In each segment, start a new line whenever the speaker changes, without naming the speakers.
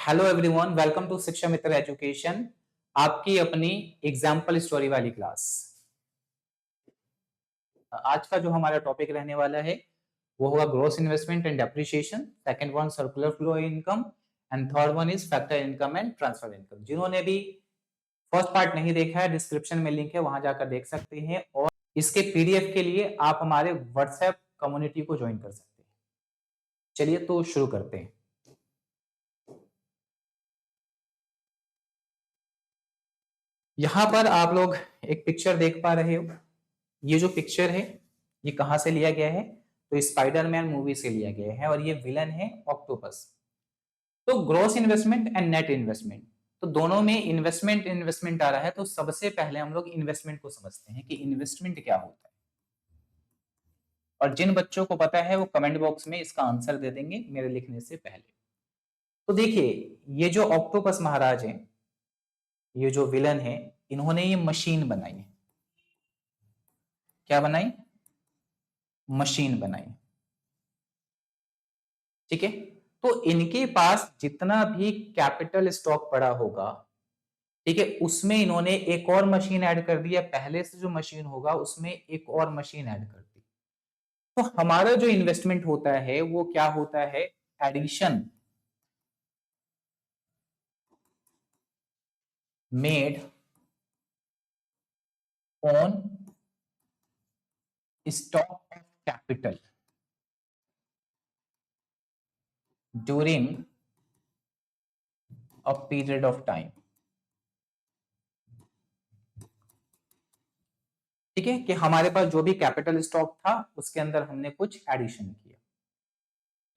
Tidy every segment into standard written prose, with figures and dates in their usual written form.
Hello everyone, welcome to शिक्षा मित्र education. आपकी अपनी एग्जाम्पल स्टोरी वाली क्लास। आज का जो हमारा टॉपिक रहने वाला है वो होगा gross investment and depreciation. Second one circular flow income and third one is factor income and transfer income. जिन्होंने भी फर्स्ट पार्ट नहीं देखा है, डिस्क्रिप्शन में लिंक है, वहां जाकर देख सकते हैं। और इसके पीडीएफ के लिए आप हमारे व्हाट्सएप कम्युनिटी को ज्वाइन कर सकते हैं। चलिए तो शुरू करते हैं। यहां पर आप लोग एक पिक्चर देख पा रहे हो। ये जो पिक्चर है ये कहां से लिया गया है? तो स्पाइडरमैन मूवी से लिया गया है और ये विलन है ऑक्टोपस। तो gross investment and net investment, तो दोनों में इन्वेस्टमेंट आ रहा है। तो सबसे पहले हम लोग इन्वेस्टमेंट को समझते हैं कि इन्वेस्टमेंट क्या होता है। और जिन बच्चों को पता है वो कमेंट बॉक्स में इसका आंसर दे देंगे मेरे लिखने से पहले। तो देखिए, ये जो ऑक्टोपस महाराज है, ये जो विलन है, इन्होंने ये मशीन बनाई है। क्या बनाई? मशीन बनाई। ठीक है। तो इनके पास जितना भी कैपिटल स्टॉक पड़ा होगा, ठीक है, उसमें इन्होंने एक और मशीन ऐड कर दिया। पहले से जो मशीन होगा उसमें एक और मशीन ऐड कर दी। तो हमारा जो इन्वेस्टमेंट होता है वो क्या होता है? Addition made on stock of capital during a period of time. ठीक है, कि हमारे पास जो भी कैपिटल स्टॉक था उसके अंदर हमने कुछ एडिशन किया,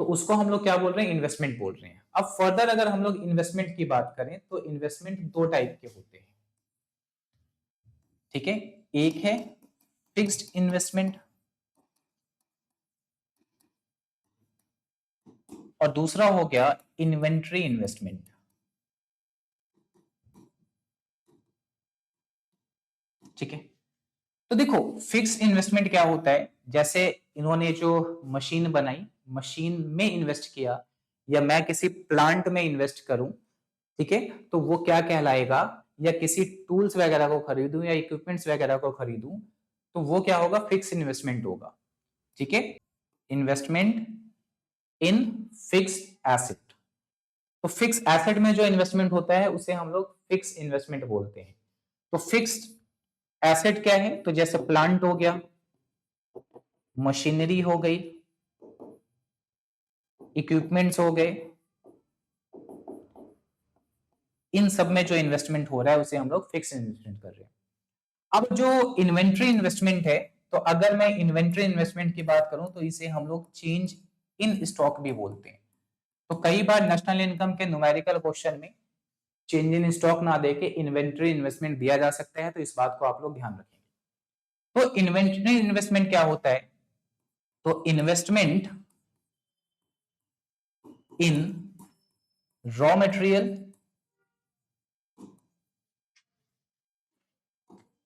तो उसको हम लोग क्या बोल रहे हैं? इन्वेस्टमेंट बोल रहे हैं। अब फर्दर अगर हम लोग इन्वेस्टमेंट की बात करें तो इन्वेस्टमेंट दो टाइप के होते हैं। ठीक है, एक है फिक्स्ड इन्वेस्टमेंट और दूसरा हो गया इन्वेंट्री इन्वेस्टमेंट। ठीक है, तो देखो फिक्स्ड इन्वेस्टमेंट क्या होता है? जैसे इन्होंने जो मशीन बनाई, मशीन में इन्वेस्ट किया, या मैं किसी प्लांट में इन्वेस्ट करूं, ठीक है, तो वो क्या कहलाएगा? या किसी टूल्स वगैरह को खरीदूं या इक्विपमेंट्स वगैरह को खरीदूं, तो वो क्या होगा? फिक्स इन्वेस्टमेंट होगा। ठीक है, इन्वेस्टमेंट इन फिक्स्ड एसेट। तो फिक्स एसेट में जो इन्वेस्टमेंट होता है उसे हम लोग फिक्स इन्वेस्टमेंट बोलते हैं। तो फिक्स्ड एसेट क्या है? तो जैसे प्लांट हो गया, मशीनरी हो गई, इक्विपमेंट्स हो गए, इन सब में जो इन्वेस्टमेंट हो रहा है उसे हम लोग फिक्स इन्वेस्टमेंट कर रहे हैं। अब जो इन्वेंट्री इन्वेस्टमेंट है, तो अगर मैं इन्वेंट्री इन्वेस्टमेंट की बात करूं तो इसे हम लोग चेंज इन स्टॉक भी बोलते हैं। तो कई बार नेशनल इनकम के न्यूमेरिकल क्वेश्चन में चेंज इन स्टॉक ना देके इन्वेंट्री इन्वेस्टमेंट दिया जा सकता है, तो इस बात को आप लोग ध्यान रखेंगे। तो इन्वेंट्री इन्वेस्टमेंट क्या होता है? तो investment in raw material,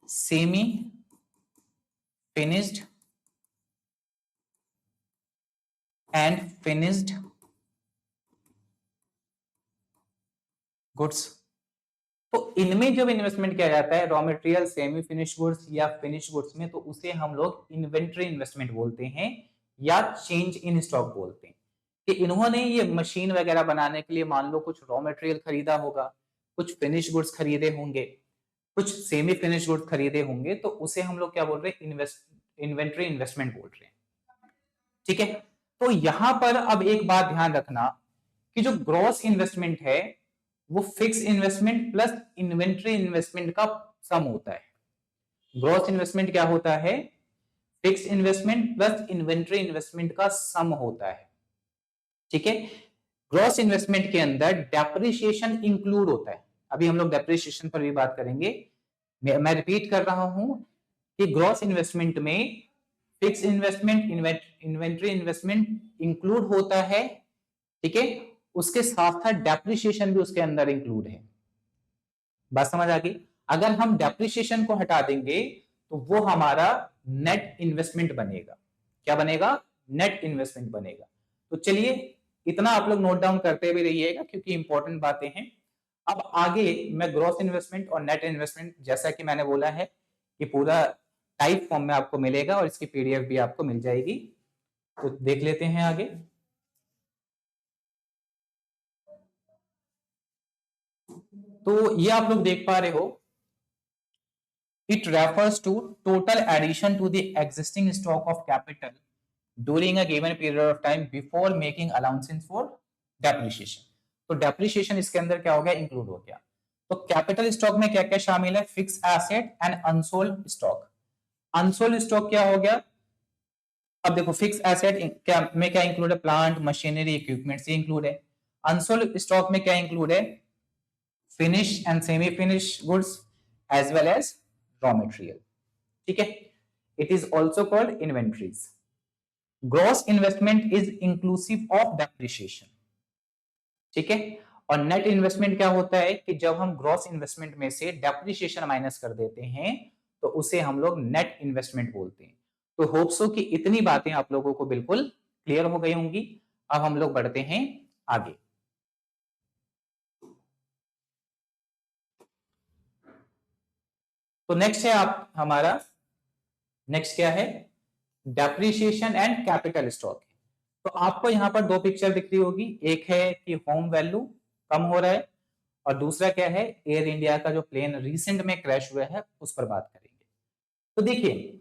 semi finished and finished goods. तो इनमें जब इन्वेस्टमेंट किया जाता है raw material, semi finish goods या फिनिश गुड्स में, तो उसे हम लोग इन्वेंट्री इन्वेस्टमेंट बोलते हैं या चेंज इन स्टॉक बोलते हैं। कि इन्होंने ये मशीन वगैरह बनाने के लिए मान लो कुछ रॉ मटेरियल खरीदा होगा, कुछ फिनिश गुड्स खरीदे होंगे, कुछ सेमी फिनिश गुड्स खरीदे होंगे, तो उसे हम लोग क्या बोल रहे हैं? इन्वेंट्री इन्वेस्टमेंट बोल रहे हैं। ठीक है, तो यहां पर अब एक बात ध्यान रखना कि जो ग्रॉस इन्वेस्टमेंट है वो fix investment plus inventory investment का सम होता है। ग्रॉस इन्वेस्टमेंट क्या होता है? Fix investment plus inventory investment का सम होता है। ठीक है, ग्रॉस इन्वेस्टमेंट के अंदर डेप्रिसिएशन इंक्लूड होता है। अभी हम लोग डेप्रिसिएशन पर भी बात करेंगे। मैं रिपीट कर रहा हूं कि ग्रॉस इन्वेस्टमेंट में fix investment, inventory investment include होता है। ठीक है, उसके साथ साथ डेप्रिसिएशन भी उसके अंदर इंक्लूड है। बात समझ आ गई? अगर हम डेप्रिसिएशन को हटा देंगे तो वो हमारा नेट इन्वेस्टमेंट बनेगा। क्या बनेगा? नेट इन्वेस्टमेंट बनेगा। तो चलिए इतना आप लोग नोट डाउन करते भी रहिएगा क्योंकि इंपॉर्टेंट बातें हैं। अब आगे मैं ग्रॉस इन्वेस्टमेंट और नेट इन्वेस्टमेंट, जैसा कि मैंने बोला है कि पूरा टाइप फॉर्म में आपको मिलेगा और इसकी पीडीएफ भी आपको मिल जाएगी, तो देख लेते हैं आगे। तो ये आप लोग देख पा रहे हो, it refers to total addition to the existing stock of capital during a given period of time before making allowances for depreciation. तो डेप्रिसिएशन इसके अंदर क्या हो गया, इंक्लूड हो गया। तो कैपिटल स्टॉक में क्या क्या शामिल है, fix asset and unsold stock. Unsold stock क्या हो गया, अब देखो फिक्स एसेट क्या में क्या इंक्लूड है, प्लांट मशीनरी इक्विपमेंट से इंक्लूड है। अनसोल्ड स्टॉक में क्या इंक्लूड है, finish and semi finish goods as well as raw material. ठीक है, it is also called inventories. Gross investment is inclusive of depreciation. ठीक है, और नेट इन्वेस्टमेंट क्या होता है कि जब हम ग्रॉस इन्वेस्टमेंट में से डेप्रिसिएशन माइनस कर देते हैं तो उसे हम लोग नेट इन्वेस्टमेंट बोलते हैं। तो होप सो कि इतनी बातें आप लोगों को बिल्कुल क्लियर हो गई होंगी। अब हम लोग बढ़ते हैं आगे। तो नेक्स्ट है आप हमारा, नेक्स्ट क्या है, डेप्रिसिएशन एंड कैपिटल स्टॉक। तो आपको यहां पर दो पिक्चर दिख रही होगी, एक है कि होम वैल्यू कम हो रहा है और दूसरा क्या है, एयर इंडिया का जो प्लेन रिसेंट में क्रैश हुआ है उस पर बात करेंगे। तो देखिए,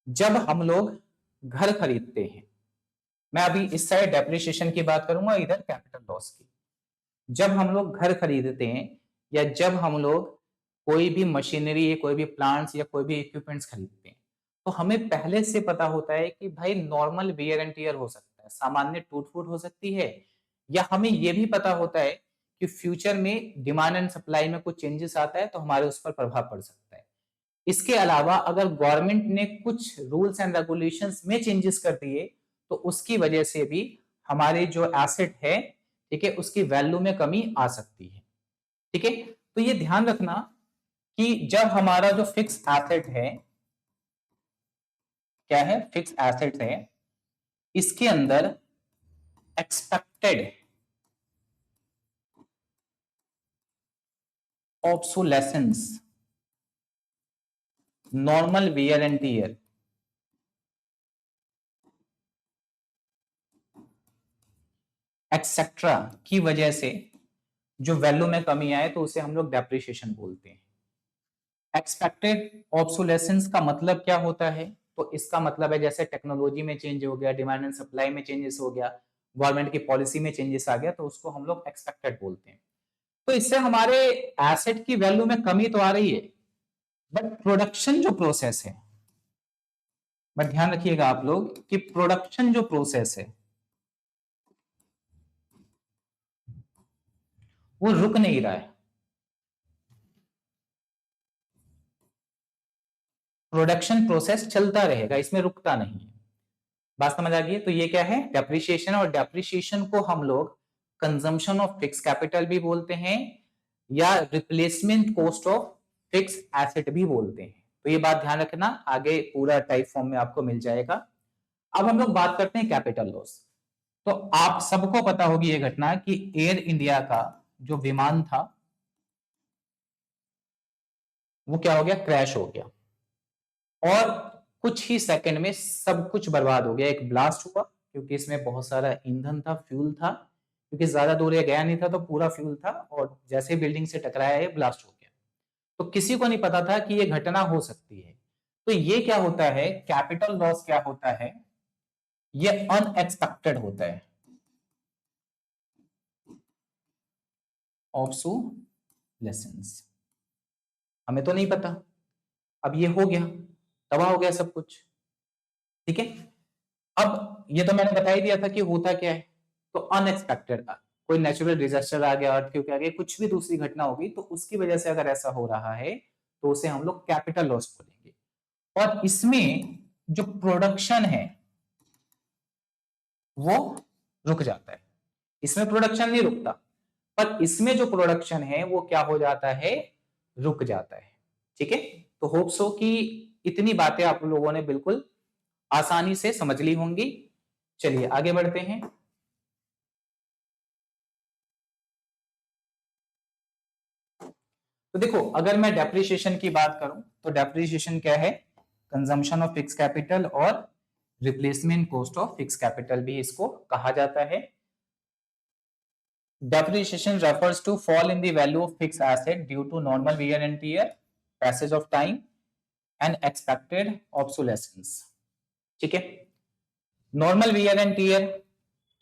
जब हम लोग घर खरीदते हैं, मैं अभी इस साइड डेप्रिसिएशन की बात करूंगा, इधर कैपिटल लॉस की। जब हम लोग घर खरीदते हैं या जब हम लोग कोई भी मशीनरी, कोई भी प्लांट्स या कोई भी इक्विपमेंट्स खरीदते हैं, तो हमें पहले से पता होता है कि भाई नॉर्मल वेयर एंड टियर हो सकता है, सामान्य टूट फूट हो सकती है, या हमें यह भी पता होता है कि फ्यूचर में डिमांड एंड सप्लाई में कुछ चेंजेस आता है तो हमारे उस पर प्रभाव पड़ सकता है। इसके अलावा अगर गवर्नमेंट ने कुछ रूल्स एंड रेगुलेशंस में चेंजेस कर दिए तो उसकी वजह से भी हमारे जो एसेट है, ठीक है, उसकी वैल्यू में कमी आ सकती है। ठीक है, तो ये ध्यान रखना कि जब हमारा जो फिक्स एसेट है, क्या है, फिक्स एसेट है, इसके अंदर expected obsolescence, normal wear and tear, etcetera की वजह से जो वैल्यू में कमी आए तो उसे हम लोग डेप्रिसिएशन बोलते हैं। एक्सपेक्टेड ऑब्सोलेसेंस का मतलब क्या होता है, तो इसका मतलब है जैसे टेक्नोलॉजी में चेंज हो गया, डिमांड एंड सप्लाई में चेंजेस हो गया, गवर्नमेंट की पॉलिसी में चेंजेस आ गया, तो उसको हम लोग एक्सपेक्टेड बोलते हैं। तो इससे हमारे एसेट की वैल्यू में कमी तो आ रही है, बट प्रोडक्शन जो प्रोसेस है, बट ध्यान रखिएगा आप लोग कि प्रोडक्शन जो प्रोसेस है वो रुक नहीं रहा है। प्रोडक्शन प्रोसेस चलता रहेगा, इसमें रुकता नहीं है। बात समझ आ गई? तो ये क्या है, डेप्रिसिएशन। और डेप्रिसिएशन को हम लोग कंजम्पशन ऑफ फिक्स कैपिटल भी बोलते हैं या replacement cost of fix asset भी बोलते हैं। तो ये बात ध्यान रखना, आगे पूरा टाइप फॉर्म में आपको मिल जाएगा। अब हम लोग बात करते हैं कैपिटल लॉस। तो आप सबको पता होगी ये घटना कि एयर इंडिया का जो विमान था वो क्या हो गया, क्रैश हो गया और कुछ ही सेकंड में सब कुछ बर्बाद हो गया। एक ब्लास्ट हुआ क्योंकि इसमें बहुत सारा ईंधन था, फ्यूल था, क्योंकि ज्यादा दूर ये गया नहीं था तो पूरा फ्यूल था, और जैसे बिल्डिंग से टकराया ये ब्लास्ट हो गया। तो किसी को नहीं पता था कि ये घटना हो सकती है। तो ये क्या होता है, कैपिटल लॉस क्या होता है, ये अनएक्सपेक्टेड होता है, ऑब्सोलेसेंस। हमें तो नहीं पता, अब ये हो गया, तबाह हो गया सब कुछ। ठीक है, अब ये तो मैंने बता ही दिया था कि होता क्या है। तो अनएक्सपेक्टेड, कोई नेचुरल डिजास्टर आ गया, अर्थक्वेक आ गया, कुछ भी दूसरी घटना होगी तो उसकी वजह से अगर ऐसा हो रहा है तो उसे हम लोग कैपिटल लॉस बोलेंगे। और इसमें जो प्रोडक्शन है वो रुक जाता है, इसमें प्रोडक्शन नहीं रुकता, पर इसमें जो प्रोडक्शन है वो क्या हो जाता है, रुक जाता है। ठीक है, तो होप सो कि इतनी बातें आप लोगों ने बिल्कुल आसानी से समझ ली होंगी। चलिए आगे बढ़ते हैं। तो देखो अगर मैं डेप्रिसिएशन की बात करूं तो डेप्रिसिएशन क्या है, कंजम्पशन ऑफ फिक्स कैपिटल और replacement cost of fix capital भी इसको कहा जाता है। Depreciation refers to fall in the value of fixed asset due to normal wear and tear, passage of time and expected obsolescence। ठीक है, normal wear and tear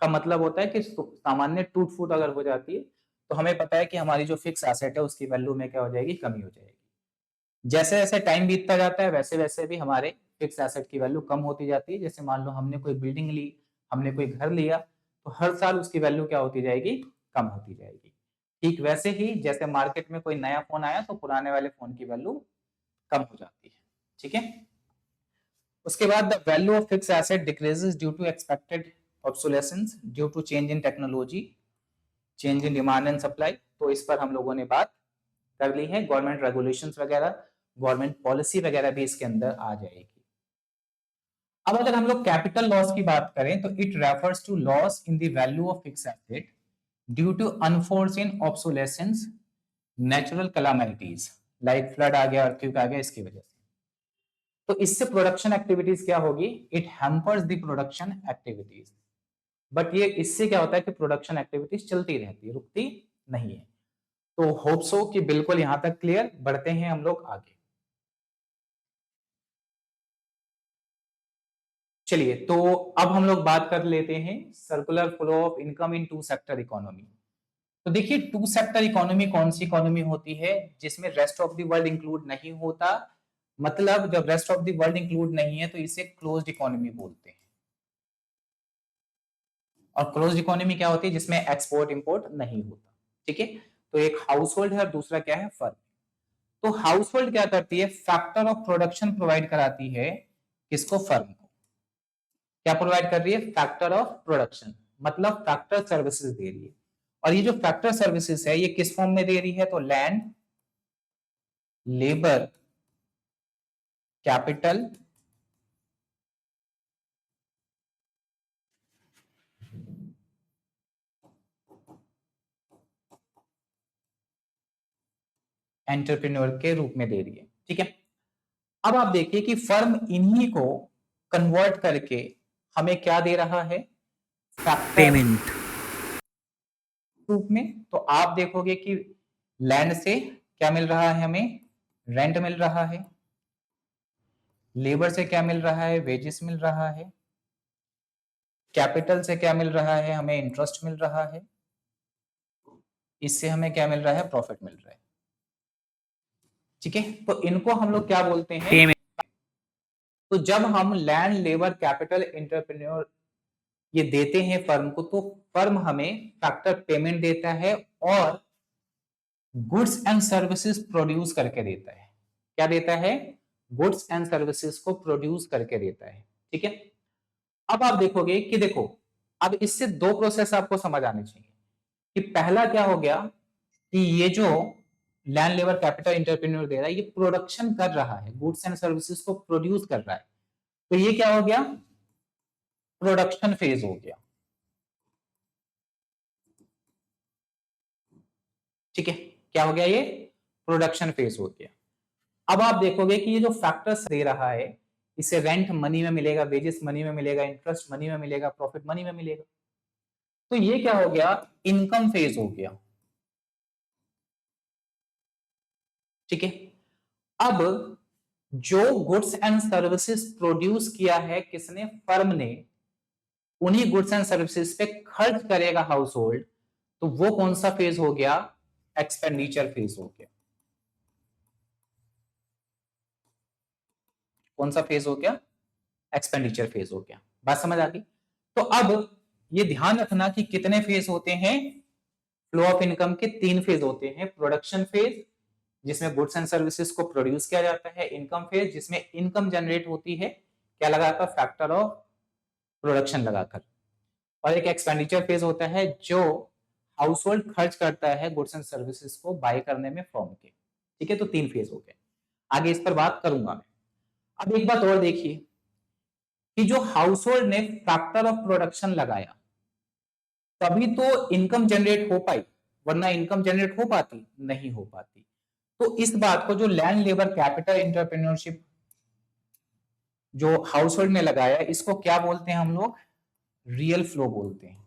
का मतलब होता है कि सामान्य टूट फूट अगर हो जाती है तो हमें पता है कि हमारी जो फिक्स एसेट है उसकी वैल्यू में क्या हो जाएगी, कमी हो जाएगी। जैसे जैसे टाइम बीतता जाता है वैसे वैसे भी हमारे फिक्स एसेट की वैल्यू कम होती जाती है। जैसे मान लो हमने कोई बिल्डिंग ली, हमने कोई घर लिया, तो हर साल उसकी वैल्यू क्या होती जाएगी, कम होती जाएगी। ठीक वैसे ही जैसे मार्केट में कोई नया फोन आया तो पुराने वाले फोन की वैल्यू कम हो जाती है। ठीक है, उसके बाद the value of fix asset decreases due to expected obsolescence due to change in technology, change in demand and supply. तो इस पर हम लोगों ने बात कर ली है। गवर्नमेंट रेगुलेशंस वगैरह, गवर्नमेंट पॉलिसी वगैरह भी इसके अंदर आ जाएगी। अब अगर हम लोग कैपिटल लॉस की बात करें तो it refers to loss in the value of fix asset due to unforeseen obsolescence, natural calamities like flood आ गया, अर्थक्वेक आ गया, इसकी वजह से। तो इससे प्रोडक्शन एक्टिविटीज क्या होगी, it hampers the production activities. But ये इससे क्या होता है कि प्रोडक्शन एक्टिविटीज चलती रहती है, रुकती नहीं है। तो होप सो कि बिल्कुल यहां तक क्लियर। बढ़ते हैं हम लोग आगे। चलिए, तो अब हम लोग बात कर लेते हैं circular flow of income in two sector economy. तो देखिए, टू सेक्टर इकोनॉमी कौन सी इकोनॉमी होती है, जिसमें rest of the world include नहीं होता। मतलब जब rest of the world include नहीं है तो इसे क्लोज्ड इकोनॉमी बोलते हैं। और क्लोज्ड इकोनॉमी क्या होती है, जिसमें एक्सपोर्ट इंपोर्ट नहीं होता। ठीक है, तो एक हाउस होल्ड है और दूसरा क्या है, फर्म। तो हाउस होल्ड क्या करती है, फैक्टर ऑफ प्रोडक्शन प्रोवाइड कराती है किसको, फर्म को। क्या प्रोवाइड कर रही है, फैक्टर ऑफ प्रोडक्शन, मतलब फैक्टर सर्विसेज दे रही है। और ये जो फैक्टर सर्विसेज है ये किस फॉर्म में दे रही है, तो लैंड, लेबर, कैपिटल, एंटरप्रेन्योर के रूप में दे रही है। ठीक है, अब आप देखिए कि फर्म इन्हीं को कन्वर्ट करके हमें क्या दे रहा है, पेमेंट रूप में। तो आप देखोगे कि लैंड से क्या मिल रहा है, हमें रेंट मिल रहा है। लेबर से क्या मिल रहा है, वेजेस मिल रहा है। कैपिटल से क्या मिल रहा है, हमें इंटरेस्ट मिल रहा है। इससे हमें क्या मिल रहा है, प्रॉफिट मिल रहा है। ठीक है, तो इनको हम लोग क्या बोलते हैं, तो जब हम लैंड, लेबर, कैपिटल, एंटरप्रेन्योर ये देते हैं फर्म को, तो फर्म हमें फैक्टर पेमेंट देता है और गुड्स एंड सर्विसेज प्रोड्यूस करके देता है। क्या देता है, गुड्स एंड सर्विसेज को प्रोड्यूस करके देता है। ठीक है, अब आप देखोगे कि देखो, अब इससे दो प्रोसेस आपको समझ आने चाहिए कि पहला क्या हो गया कि ये जो लैंड, लेबर, कैपिटल, एंटरप्रेन्योर दे रहा है ये प्रोडक्शन कर रहा है, गुड्स एंड सर्विसेज को प्रोड्यूस कर रहा है। तो ये क्या हो गया, प्रोडक्शन फेज हो गया। ठीक है, क्या हो गया, ये प्रोडक्शन फेज हो गया। अब आप देखोगे कि ये जो फैक्टर्स दे रहा है, इसे रेंट मनी में मिलेगा, वेजेस मनी में मिलेगा, इंटरेस्ट मनी में मिलेगा, प्रॉफिट मनी में मिलेगा। तो ये क्या हो गया, इनकम फेज हो गया। ठीक है, अब जो गुड्स एंड सर्विसेज प्रोड्यूस किया है किसने, फर्म ने, उन्हीं गुड्स एंड सर्विसेज पे खर्च करेगा हाउस होल्ड, तो वो कौन सा फेज हो गया, एक्सपेंडिचर फेज हो गया। कौन सा फेज हो गया, एक्सपेंडिचर फेज हो गया। बात समझ आ गई। तो अब ये ध्यान रखना कि कितने फेज होते हैं, फ्लो ऑफ इनकम के तीन फेज होते हैं। प्रोडक्शन फेज जिसमें गुड्स एंड सर्विसेज को प्रोड्यूस किया जाता है, इनकम फेज जिसमें इनकम जनरेट होती है, क्या लगाकर, फैक्टर ऑफ प्रोडक्शन लगाकर, और एक एक्सपेंडिचर फेज होता है जो हाउस होल्ड खर्च करता है गुड्स एंड सर्विसेज को बाय करने में फर्म के। ठीक है, तो तीन फेज हो गए। आगे इस पर बात करूंगा मैं। अब एक बात और देखिए कि जो हाउस होल्ड ने फैक्टर ऑफ प्रोडक्शन लगाया तभी तो इनकम जनरेट हो पाई, वरना इनकम जनरेट हो पाती नहीं, हो पाती। तो इस बात को जो लैंड लेबर कैपिटल एंटरप्रेन्योरशिप जो हाउस होल्ड में लगाया, इसको क्या बोलते हैं हम लोग? रियल फ्लो बोलते हैं।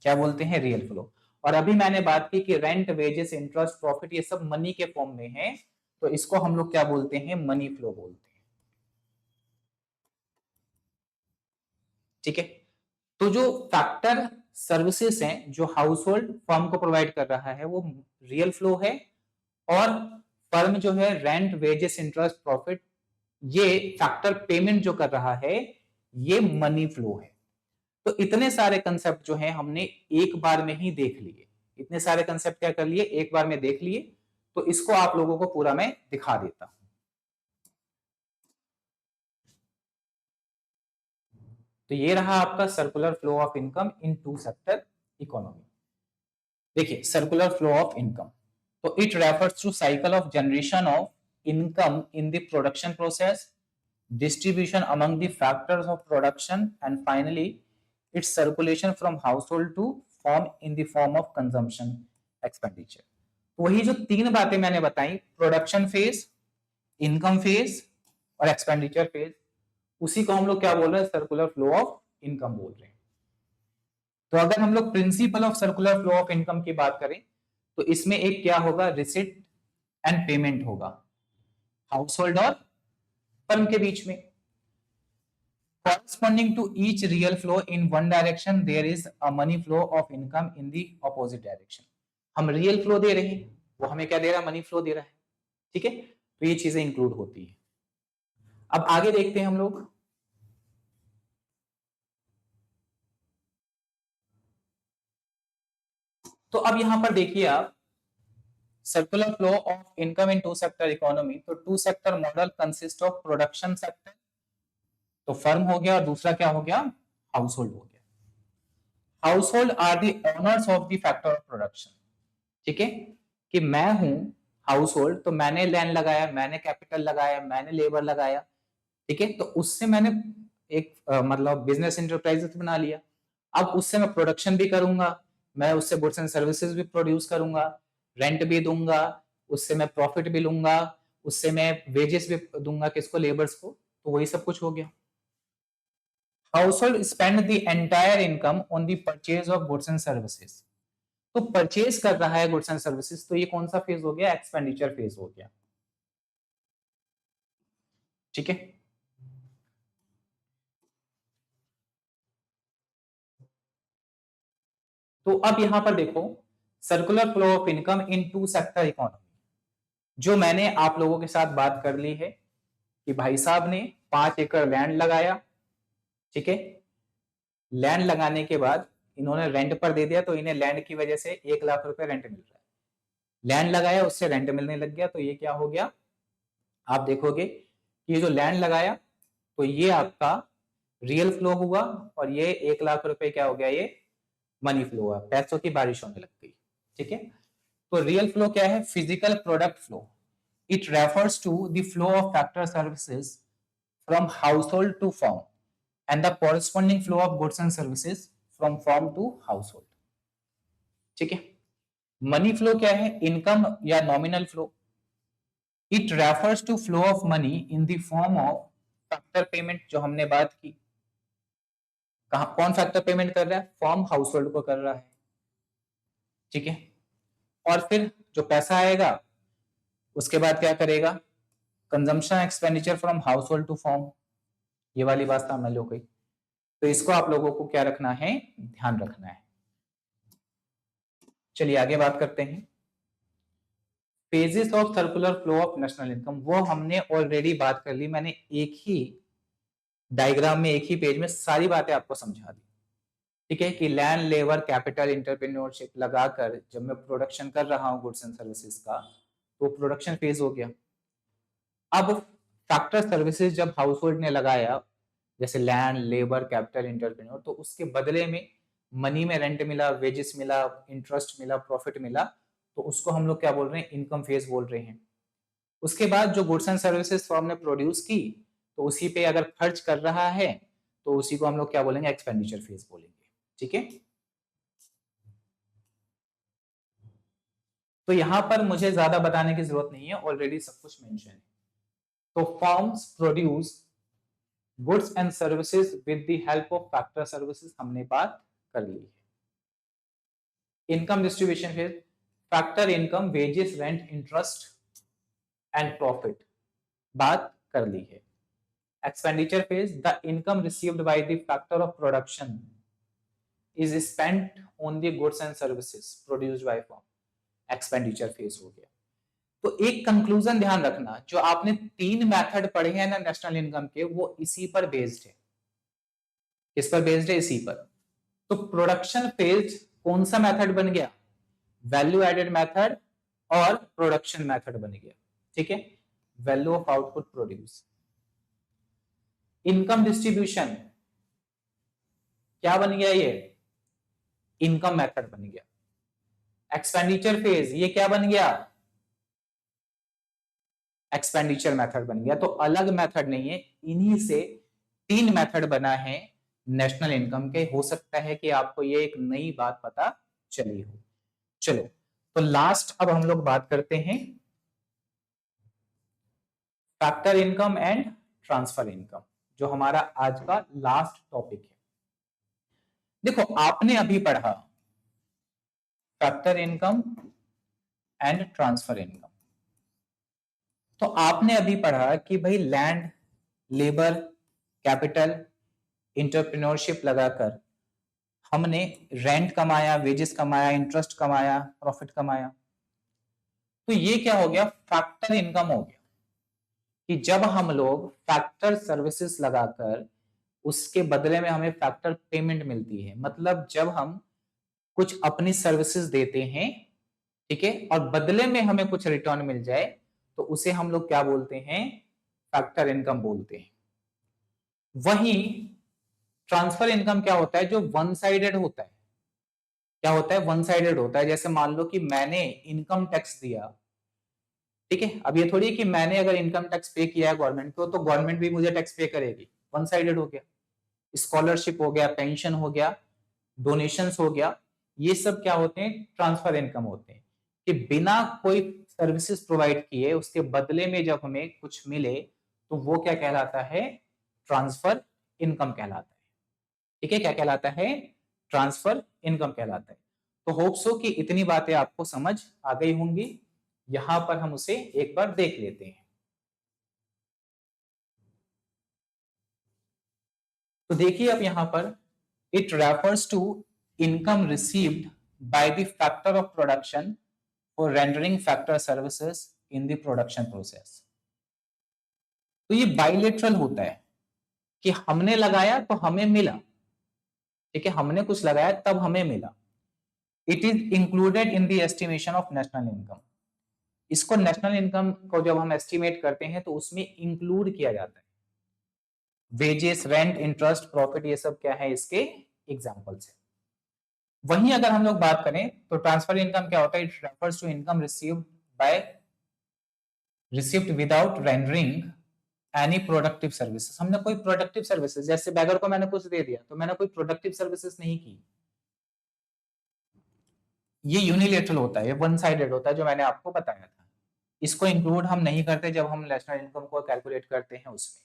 क्या बोलते हैं? Real flow. और अभी मैंने बात की कि रेंट, वेजेस, इंटरेस्ट, प्रॉफिट ये सब मनी के फॉर्म में है, तो इसको हम लोग क्या बोलते हैं? मनी फ्लो बोलते हैं। ठीक है। तो जो फैक्टर सर्विसेज हैं जो हाउस होल्ड फर्म को प्रोवाइड कर रहा है वो रियल फ्लो है, और फर्म जो है रेंट, वेजेस, इंटरेस्ट, प्रॉफिट ये फैक्टर पेमेंट जो कर रहा है ये मनी फ्लो है। तो इतने सारे कंसेप्ट जो हैं हमने एक बार में ही देख लिए। इतने सारे कंसेप्ट क्या कर लिए? एक बार में देख लिए। तो इसको आप लोगों को पूरा मैं दिखा देता हूं। तो ये रहा आपका circular flow of income in two sector economy. देखिए, सर्कुलर फ्लो ऑफ इनकम, तो it refers to cycle of generation of income in the production process, distribution among the factors of production, and finally its circulation from household to firm in the form of consumption expenditure। वही जो तीन बातें मैंने बताई, production phase, income phase और expenditure phase, उसी को हम लोग क्या बोल रहे हैं? सर्कुलर फ्लो ऑफ इनकम बोल रहे हैं। तो अगर हम लोग principle of circular flow of income की बात करें तो इसमें एक क्या होगा? रिसिट एंड पेमेंट होगा हाउस होल्ड और फर्म के बीच में। Corresponding to each real flow in one direction, there is a money flow of income in the opposite direction। हम रियल फ्लो दे रहे हैं, वो हमें क्या दे रहा है? मनी फ्लो दे रहा है। ठीक है, तो ये चीजें इंक्लूड होती है। अब आगे देखते हैं हम लोग। तो अब यहां पर देखिए आप, circular flow of income in two sector economy. तो two sector model consist of production sector, तो फर्म हो गया, और दूसरा क्या हो गया? हाउस होल्ड हो गया। Household are the owners of the factor of production. ठीक है, कि मैं हूं हाउस होल्ड, तो मैंने लैंड लगाया, मैंने कैपिटल लगाया, मैंने लेबर लगाया। ठीक है, तो उससे मैंने एक मतलब बिजनेस इंटरप्राइजेस बना लिया। अब उससे मैं प्रोडक्शन भी करूंगा, मैं उससे गुड्स एंड सर्विसेज भी प्रोड्यूस करूंगा, रेंट भी दूंगा, उससे मैं प्रॉफिट भी लूंगा, उससे मैं वेजेस भी दूंगा, किसको? लेबर्स को। तो वही सब कुछ हो गया। House hold spend the entire income on the purchase of goods and services. तो परचेज कर रहा है गुड्स एंड सर्विसेज, तो ये कौन सा फेज हो गया? एक्सपेंडिचर फेज हो गया। ठीक है, तो अब यहां पर देखो, circular flow of income in two sector economy, जो मैंने आप लोगों के साथ बात कर ली है कि भाई साहब ने 5 एकड़ लैंड लगाया। ठीक है, लैंड लगाने के बाद इन्होंने रेंट पर दे दिया, तो इन्हें लैंड की वजह से 1 लाख रुपए रेंट मिल रहा है। लैंड लगाया, उससे रेंट मिलने लग गया, तो ये क्या हो गया? आप देखोगे कि ये जो लैंड लगाया, तो ये आपका रियल फ्लो हुआ, और ये 1 लाख रुपए क्या हो गया? ये मनी फ्लो हुआ, पैसों की बारिश होने लग गई। ठीक है, तो रियल फ्लो क्या है? Physical product flow. It refers to the flow of factor services from household to firm, and the corresponding flow of goods and services from firm to household. ठीक है, मनी फ्लो क्या है? Income या nominal flow. It refers to flow of money in the form of factor payment, जो हमने बात की। कहा कौन फैक्टर पेमेंट कर रहा है? फॉर्म हाउस होल्ड को कर रहा है। ठीक है, और फिर जो पैसा आएगा उसके बाद क्या करेगा? Consumption expenditure from household to firm, ये वाली बात सामने हो गई। तो इसको आप लोगों को क्या रखना है? ध्यान रखना है। चलिए आगे बात करते हैं। Phases of circular flow of national income, वो हमने ऑलरेडी बात कर ली। मैंने एक ही डायग्राम में, एक ही पेज में सारी बातें आपको समझा दी। ठीक है, कि लैंड, लेबर, कैपिटल, इंटरप्रेन्योरशिप लगाकर जब मैं प्रोडक्शन कर रहा हूँ गुड्स एंड सर्विसेज का, तो प्रोडक्शन फेज हो गया। अब फैक्टर सर्विसेज जब हाउस होल्ड ने लगाया, जैसे लैंड, लेबर, कैपिटल, इंटरप्रेन्योर, तो उसके बदले में मनी में रेंट मिला, वेजेस मिला, इंटरेस्ट मिला, प्रॉफिट मिला, तो उसको हम लोग क्या बोल रहे हैं? इनकम फेज बोल रहे हैं। उसके बाद जो गुड्स एंड सर्विसेज फर्म ने प्रोड्यूस की, तो उसी पे अगर खर्च कर रहा है, तो उसी को हम लोग क्या बोलेंगे? एक्सपेंडिचर फेज बोलेंगे। ठीक है, तो यहां पर मुझे ज्यादा बताने की जरूरत नहीं है, ऑलरेडी सब कुछ मेंशन है। तो firms produce goods and services with the help of factor services, हमने बात कर ली है। इनकम डिस्ट्रीब्यूशन फिर factor income, wages, rent, interest and profit बात कर ली है। Expenditure phase, the income received by the factor of production is spent on the goods and services produced by firm, expenditure phase हो गया। तो एक conclusion ध्यान रखना, जो आपने 3 मेथड पढ़े हैं ना नेशनल इनकम के, वो इसी पर बेस्ड है। किस पर बेस्ड है? इसी पर। तो प्रोडक्शन फेज कौन सा मेथड बन गया? वैल्यू एडेड मेथड और प्रोडक्शन मेथड बन गया। ठीक है, value of output produce. Income distribution क्या बन गया? ये इनकम मेथड बन गया। एक्सपेंडिचर फेज ये क्या बन गया? एक्सपेंडिचर मेथड बन गया। तो अलग मेथड नहीं है, इन्हीं से 3 मेथड बना है नेशनल इनकम के। हो सकता है कि आपको ये एक नई बात पता चली हो। चलो, तो लास्ट अब हम लोग बात करते हैं factor income and transfer income, जो हमारा आज का लास्ट टॉपिक है। देखो, आपने अभी पढ़ा factor income and transfer income. तो आपने अभी पढ़ा कि भाई लैंड, लेबर, कैपिटल, एंटरप्रेन्योरशिप लगाकर हमने रेंट कमाया, वेजेस कमाया, इंटरेस्ट कमाया, प्रॉफिट कमाया। तो ये क्या हो गया? फैक्टर इनकम हो गया। कि जब हम लोग फैक्टर सर्विसेज लगाकर उसके बदले में हमें फैक्टर पेमेंट मिलती है, मतलब जब हम कुछ अपनी सर्विसेज देते हैं, ठीक है, और बदले में हमें कुछ रिटर्न मिल जाए, तो उसे हम लोग क्या बोलते हैं? फैक्टर इनकम बोलते हैं। वहीं ट्रांसफर इनकम क्या होता है? जो वन साइडेड होता है। क्या होता है? वन साइडेड होता है। जैसे मान लो कि मैंने इनकम टैक्स दिया, ठीक है, अब ये थोड़ी है कि मैंने अगर इनकम टैक्स पे किया है गवर्नमेंट को, तो गवर्नमेंट भी मुझे टैक्स पे करेगी। वन साइडेड हो गया। स्कॉलरशिप हो गया, पेंशन हो गया, डोनेशंस हो गया, ये सब क्या होते हैं? ट्रांसफर इनकम होते हैं। कि बिना कोई सर्विसेज प्रोवाइड किए उसके बदले में जब हमें कुछ मिले, तो वो क्या कहलाता है? ट्रांसफर इनकम कहलाता है। ठीक है, क्या कहलाता है? ट्रांसफर इनकम कहलाता है। तो होप सो कि इतनी बातें आपको समझ आ गई होंगी। यहां पर हम उसे एक बार देख लेते हैं। तो देखिए अब यहां पर, it refers to income received by the factor of production for rendering factor services in the production process. तो ये बाइलेटरल होता है कि हमने लगाया तो हमें मिला। ठीक है, हमने कुछ लगाया तब हमें मिला। It is included in the estimation of national income. इसको नेशनल इनकम को जब हम एस्टिमेट करते हैं तो उसमें इंक्लूड किया जाता है। वेजेस, रेंट, इंटरेस्ट, प्रॉफिट, ये सब क्या है? इसके एग्जांपल्स है। वहीं अगर हम लोग बात करें तो ट्रांसफर इनकम क्या होता है? It refers to income received without rendering any productive services. हमने कोई प्रोडक्टिव सर्विसेज, जैसे बैगर को मैंने कुछ दे दिया तो मैंने कोई प्रोडक्टिव सर्विसेज नहीं की। ये यूनिलेटरल होता है, ये वन साइडेड होता है, जो मैंने आपको बताया था। इसको इंक्लूड हम नहीं करते जब हम नेशनल इनकम को कैलकुलेट करते हैं उसमें।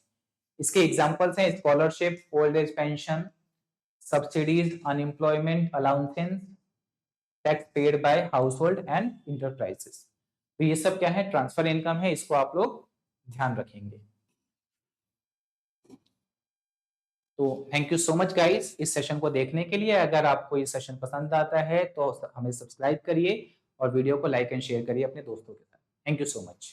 इसके एग्जांपल्स हैं scholarship, old age pension, subsidies, unemployment allowances, tax paid by household and enterprises. तो ये सब क्या है? ट्रांसफर इनकम है। इसको आप लोग ध्यान रखेंगे। तो thank you so much guys इस सेशन को देखने के लिए। अगर आपको ये सेशन पसंद आता है तो हमें सब्सक्राइब करिए और वीडियो को लाइक एंड शेयर करिए अपने दोस्तों के साथ। Thank you so much.